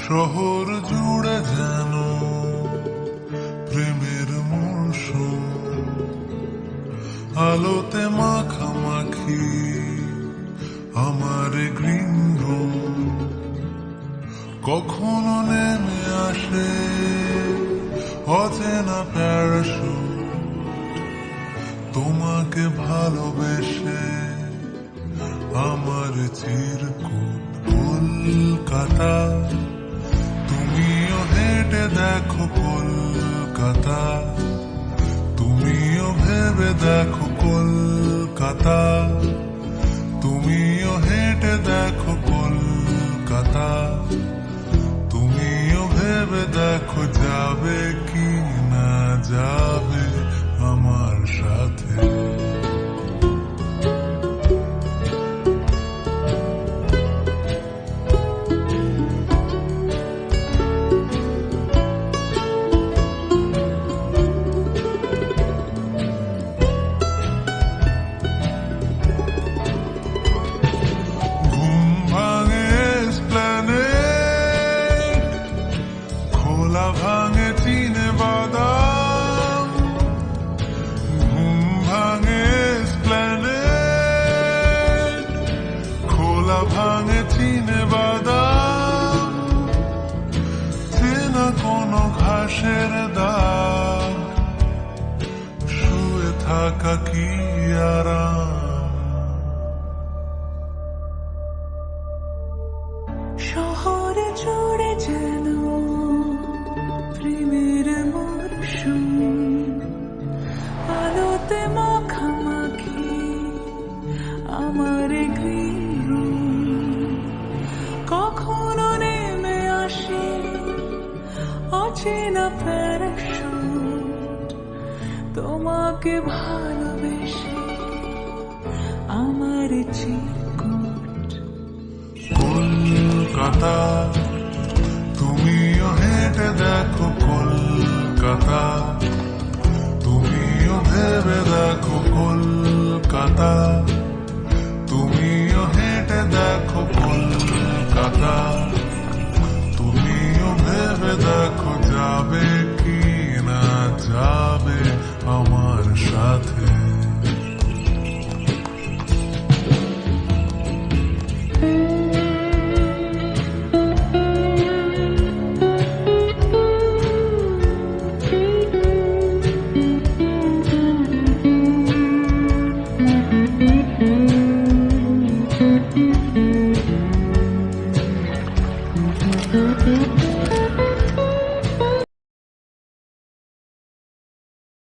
শহর জুড়ে যেন প্রেমের মৌসুম, আলোতে মাখামাখি আমার গ্রিন রুম। কখনো নেমে আসে অচেনা প্যারাশুট, তোমাকে ভালোবেসে আমার চিরকুট কলকাতা। তুমিও হেঁটে দেখো কলকাতা, তুমিও ভেবে দেখো কলকাতা, তুমিও হেঁটে দেখো কলকাতা, তুমিও ভেবে দেখো যাবে কি না যাবে আমার সাথে। ভাঙে চিনে বাদাম, ঘুম ভাঙে এসপ্ল্যানেড, খোলা ভাঙে চিনে বাদাম। চেনা কোনো ঘাসের দাগ, শুয়ে থাকা কি আরাম। শহরে জুড়ে যেন প্রেমের মরশুম, আলোতে মাখামাখি আমার গ্রিন রুম। কখনো নেমে আসে অচেনা প্যারাশুট, তোমাকে ভালোবেসে আমার চিরকুট কলকাতা। তুমিও হেঁটে দেখো কলকাতা, তুমিও ভেবে দেখো কলকাতা, তুমিও হেঁটে দেখো কলকাতা, তুমিও ভেবে দেখো যাবে কি না যাবে আমার সাথে। Mm-hmm.